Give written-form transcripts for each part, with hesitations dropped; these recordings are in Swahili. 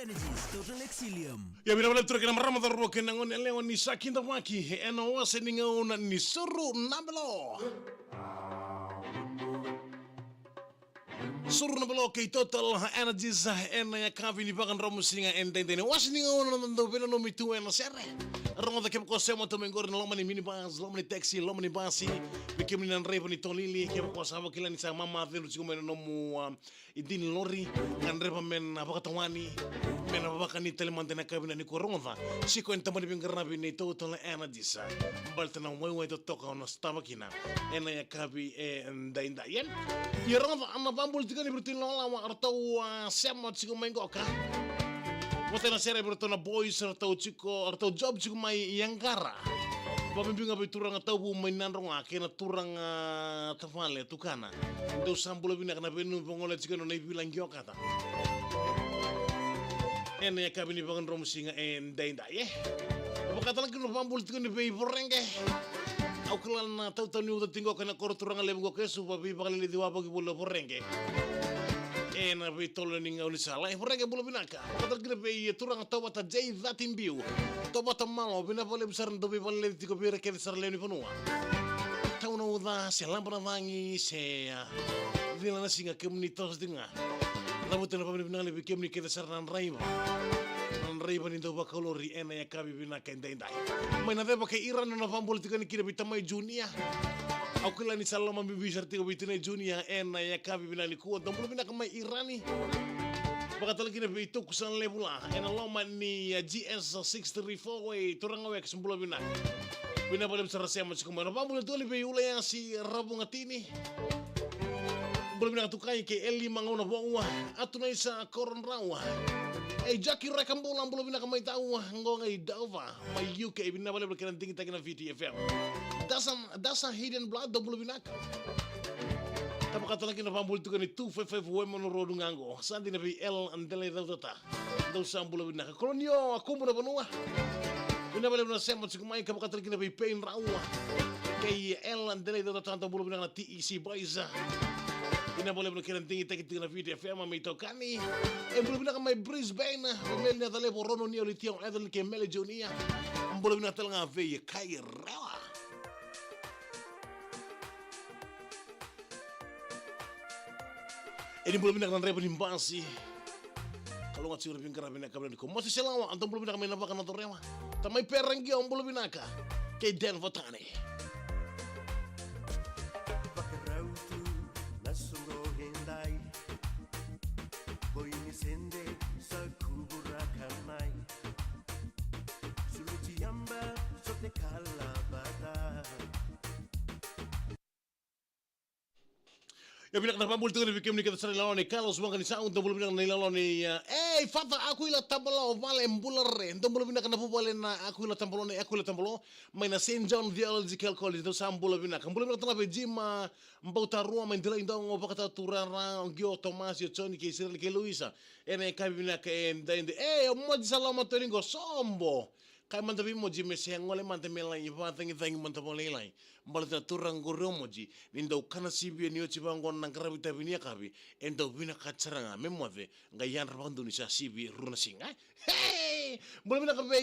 Energies, Total Exilium. Ya bila wala turaki na marama dharuro kenangon leo ni sakinda waki eno wase ningaona ni suru nabelo. Suru nabelo kay Total Energies ena ya kavi ni bakan romu singa endende wase ningaona ndo bela no mitu ena sere. Rongo da kem ko sema to mengor na lomani minibus, lomani taxi, lomani basi. Bikim ni nanrebo ni tolili kem ko sabo kila ni sa mama venu chikume no mu idini lori nanrebo men abakatawani. Mena baka ni telemantena kabina ni koronga siko entamani bingarabi ni Total Energies balta na wewe to toka ono stabakina ena ya kabi ndainda yen yeronga ana bambul tigani brutin lola wa artau sema chiko mengoka wotena sere brutona boys artau chiko artau job chiko mai yangara babimbinga bituranga tabu mainandronga kena turanga tafale tukana do sambulo bina kana benu pongole chiko no bilang yokata ena ya kabini bagan romu singa ndainda ye bakata lagi no pambul tigani bei porenge au kelal na tau ni udah tinggal kena korturanga lebu go kesu babi bakal li diwa bagi bola porenge ena bei tolo ninga uni salah porenge bola binaka bakata lagi bei turanga tau bata jay zatin biu tau bata malo bina boleh besar ndo bei boleh tigo bira ke besar leni panua tau no udah selam pernah vangi se vila na singa komunitas denga Nabutin na pamilya binali bikim ni kita sarnan raiba. Nan raiba ni daw bakalori ena ya kabi binaka inday. May na ba kay Iran na pampolitika ni kina bitamay Junia. Au kila ni salama bibisar tigo bitinay Junia ena ya kabi binali kuwa. Dampulo binaka may Irani. Baka talaga na bito kusan lebula. Ena loma ni GS634 way turang awek sembulo binaka. Binabalib sa rasema si kumano. Pampolitika tuwali bayula yan si Rabong Atini. Belum nak tukai ke Eli mangona bawa atu na isa koron rawa Jackie rekam bolang belum nak mai tahu ngong Dava mai UK bina bale berkenan tinggi tak na VTFM dasa hidden blood belum nak tapi kata lagi na pambul tu kan 255 women road ngango sandi na bi L andele data do sam belum nak kolonio aku muna banua bina bale na sema sikumai kapa kata lagi na bi pain rawa ke L andele data tanto belum nak TEC boys Ina boleh berkiran tinggi tak kita video FM may tokani. Boleh bina may Brisbane. Mel na tale borono ni olitiong adal ke Mel Jonia. Boleh bina tale nga veye kay rawa. Ini boleh bina kan rebo nimbasi. Kalau ngat siguro bingkara bina kablan ko. Masih selawa antum boleh bina kami nabakan ato rewa. Tamay perenggi ang boleh bina ka. Kay Dan Votani. Sende sakuburakanai suluci yamba sote kalabata Ya binak na pambul tengah bikin ni kita sering lawan ni kalau semua kan isang untuk belum binak ni lawan ni fata aku ila tambalo vale mbulare untuk belum binak na pupale na aku ila tambalo main na St. John Theological College itu sambul binak belum binak tengah bejima mbau tarua main dila indong ngopo kata turara ngio Thomas yo Johnny ke Cyril ke Luisa ene kai binak ende mo di salama toringo sombo Kai mantabi moji mese ngole mantame lai pa tangi mantamo lai balata turang goro moji nindo kana sibi ni ochi bangon nang karabi tabi ni akabi endo bina kacharanga memove ngayan rabandu ni sa sibi runa singa hey boleh bina kabe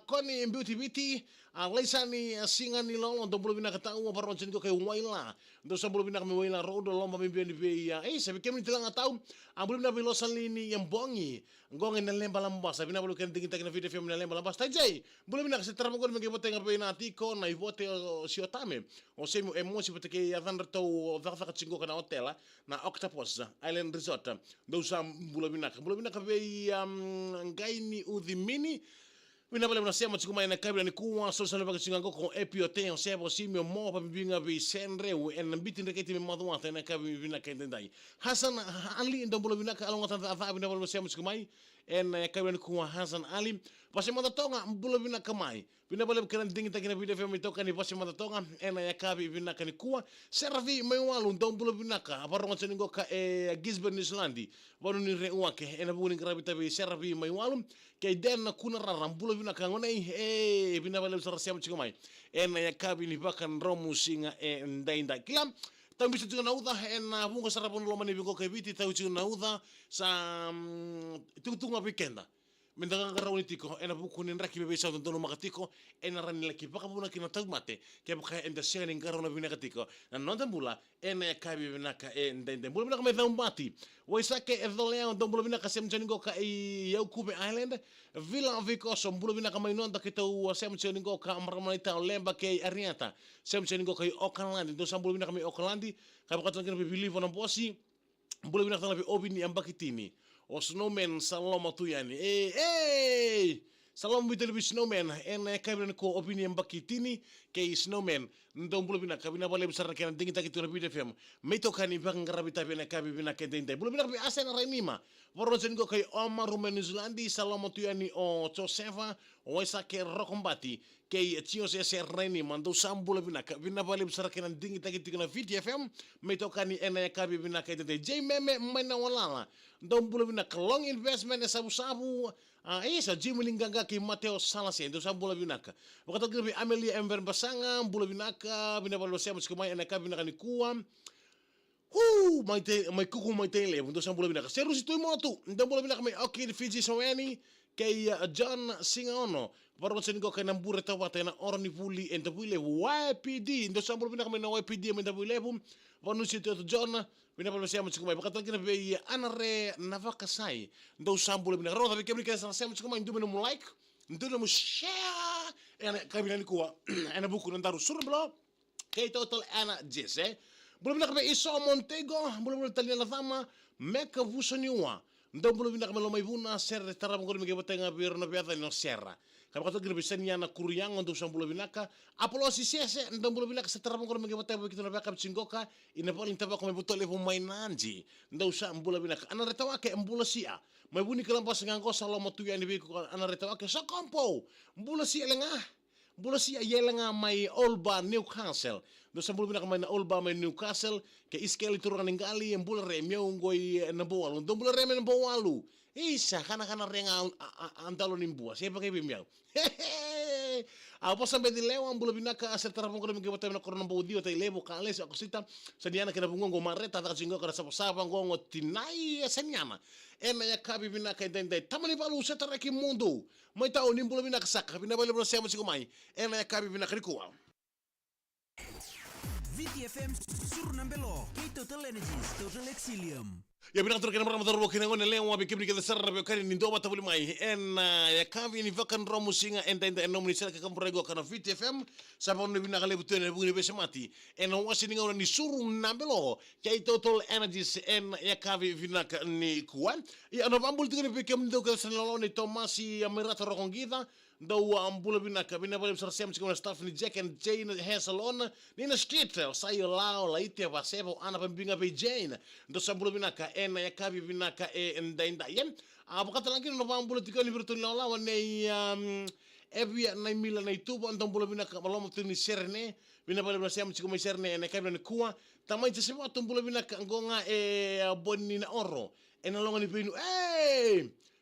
koni beauty laisa ni singa ni lolo ndo boleh bina kata u paron ko kay waila ndo sa boleh bina kami waila rodo lomba mimbi ni be sabi kemi tilang atau boleh bina bilosan lini yang bongi ngong en lemba lambas sabi na boleh kan tingin na video film na lemba lambas tajay Boleh nak setelah mungkin mengibote ngapain nanti ko na ibote si otame o semu emosi bote ke yavan to vafa chingo kana hotel na Octopus Island Resort do sam boleh nak be ngaini udhimini Wina pale mnasema chukuma ina kabila ni kuwa social baka chingango ko epiote on sebo simio mo pa bibinga bi senre en bitin reketi me madu wata na kabila bina kendai Hasan Ali ndo bolo bina ka alonga tanta afa bina bolo mnasema chukuma en kabila ni kuwa Hasan Ali pasi mata tonga bolo bina kamai bina pale kan dingi takina video film itoka ni pasi mata tonga en ya kabila bina kan kuwa servi me walu ndo bolo bina ka aparonga cheningo ka Gisborne Islandi wanu ni re wake en buni grabita bi servi me walu ke den kuna raram bina kangonei bina bale usara siam chikomai ya kabi ni bakan romu singa ndainda kila Também se na uda na bunga sarapon loma ni bingo kebiti tau na uda sa tunga weekenda mendangan rauni tiko ena buku nin raki bebe sa tontono makatiko ena rani laki paka buna kina tau mate ke baka enda sia nin karo na bina katiko na nonta bula ena ya kabi binaka ndende bula binaka me dau mati waisake e dolea don bula binaka sem chaningo ka i yau kube island villa vikoso bula binaka mai nonta kita u sem chaningo ka amramanita lemba ke ariata sem chaningo ka i Auckland do sam bula binaka me Auckland ka baka tangina be believe na bosi bula binaka tanga be obini ambakitini o snowman saloma tu yani salom bitele bi snowman en kabina ko opinion bakitini ke snowman ndom bulo bina kabina bale besar kan dingi taki tu rabi fm meto kani bang rabita bina kabi bina ke dinte bulo bina bi asen rainima woron go kai omar rumen zlandi saloma tu yani o Josefa o isa ke rokombati ke tio se rainima ndo sambulo bina kabina bale besar kan dingi taki tu na vt fm meto kani en kabi bina ke dinte j meme mena walala ndom bulo bina long investment sabu sabu isa Jimmy Linganga ki Mateo Salasi ndo sabu bulo binaka wakati gibi Amelia Ember Basanga bulo binaka bina balo sema sikumai ena kabi binaka ni kuwa mai kuku mai tele ndo sabu bulo binaka seru situ motu ndo bulo binaka mai okay Fiji Soweni kay John Singaono parang sinigo kay nambure tawata na orni puli enta pule YPD ndo sabu bulo binaka mai na YPD mai tabule bum vanu situ John bina balo sema sikumai bakatan kina be anare navakasai ndo sabu bulo binaka ro tapi kebri kaya sema sikumai ndo bina mu like ndo mu share ena kabina ni kuwa ena buku nantaru surblo kay total ena jese bulo binaka be iso Montego bulo taliana fama meka vusoniwa ndo bulo binaka me lomai buna serre tarab ngor mege botenga bir no biata no serra kaba kato gina bisanya na kuruyang ndo sam bulo binaka apolo si sese ndo bulo binaka se tarab ngor mege botenga bikito na baka singoka ina paling taba ko me botole fu mainanji ndo sam bulo binaka ana retawa ke mbulo sia mai buni kalamba sengango salomo tu yani be ko ana retawa ke sakompo mbulo sia lenga bulo sia yelenga mai Olba Newcastle do sam bulo binaka mai na Olba mai Newcastle ke iskeli turun ngali mbulo re meu ngoi na boalu do mbulo re men boalu isa kana renga antalo nimbua siapa ke bimiau apa sampai di lewa bulo binaka setara mongko menge bota na korona bodi o tai lebo kales aku sita sadiana kena bungo mareta ta singo kada sapa ngo tinai senyama ena ya kabi binaka dende tamani balu setara ki mundo mai tau nimbulo binaka saka bina bale bro sema sikumai ena ya kabi binaka rikuwa VTFM Surnambelo, Total Energies, Total Exilium. Ya bina tur kenapa ramai teruk kena ngone lewa bikin kita serra bekari ni doba tabuli mai en ya kavi ni vakan romu singa enta eno sel ka kamprego kana VTFM sabon ni bina kale butene bugni bese mati en wasi ni ngone ni Surnambelo kay Total Energies en ya kavi bina ni kuan ya no bambul tigre bekem do ka senalo ni Tomasi ya merata rokongida do ambula binaka bina bale besar sem sikona staff ni Jack and Jane hair salon ni na street sai lao la ite va sebo ana pembinga be Jane do sambula binaka ena ya kabi binaka ndainda yen abakata lagi no ambula tika ni bertun la wane evia na mila na ituba ndambula binaka malomo tini serne bina bale besar sem sikoma serne ena kabi na kuwa tamai tse sebo tumbula binaka ngonga bonni na oro ena longa ni pinu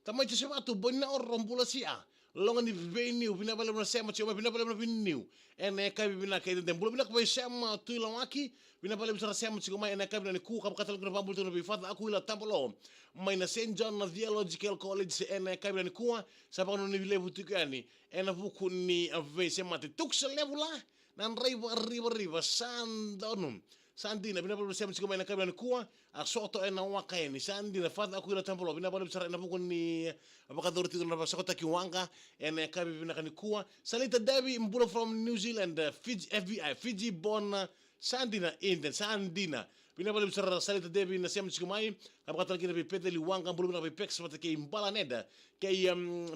tamai tse sebo tu bonni na oro mbula sia longa ni venue bina bale na sema choma bina bale na venue ene kai bina kai den bulu bina kai sema tu lawaki bina bale na sema choma ene kai bina ku ka katal na bambul tu na bifata aku ila tampolo mai na St John na Theological College ene kai bina ku sa pa no ni levu tu kani ene buku ni ave sema te tukse levu la nan riba sandonum Sandina bina bale sema choma ene kai bina ku a soto ena waka ni Sandina fata aku ila tampolo bina bale na buku ni abakador tigo na basakota kiwanga ene kabi bina kanikuwa salita Debbie mbulo from New Zealand Fiji FBI Fiji born Sandina Indian Sandina bina bale besar salita Debbie na sema sikumai abakata kina be pedeli wanga mbulo bina be pex mata ke imbala neda ke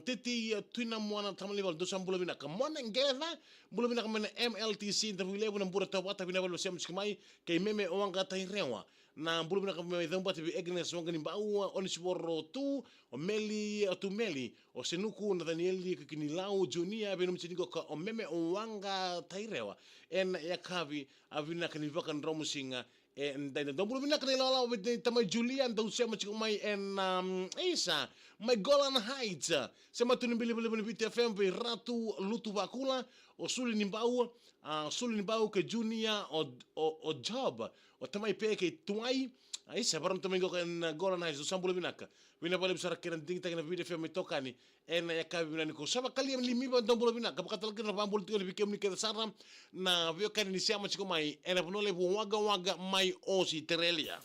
titi tuina mwana tamali bal do sambulo bina kamona ngeva mbulo bina kamena MLTC interview na mbura tawata bina bale sema sikumai ke meme wanga tairewa na mbulu bina kame dhomba tibi Agnes wanga ni mbau onisiboro tu o Meli tu Meli o Senuku na Danieli kikinilau Junia bino mchiniko ka o meme wanga tairewa en ya kavi avina kanivaka ndromu singa en daina dombulu bina kanilala with tamai Julian do sema chikumai en isa my Golan Heights sema tu nimbili bili BTFM be ratu lutu bakula o suli nimbau ke Junia o job o tamai peke tuai Aí separam também com gola na do sambulo binaka. Vina pale besar kiran ting tagna video film itokani ena ya kabi binani ko. Saba kali am limi ba sambulo binaka bakatal kina pambul tiyo bikem ni keda saram na vio kan inisia machiko mai ena punole bu waga mai osi terelia.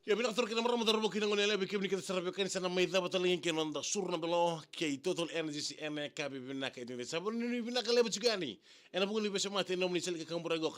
Ya bina ator kina marama darbo kina ngonela bikem ni keda sarabio kan sana mai daba talingin kina onda surna belo kei total energy si ena kabi binaka ini. Sabun ni binaka lebo chigani. Ena punguli besama te nomni selika kambura go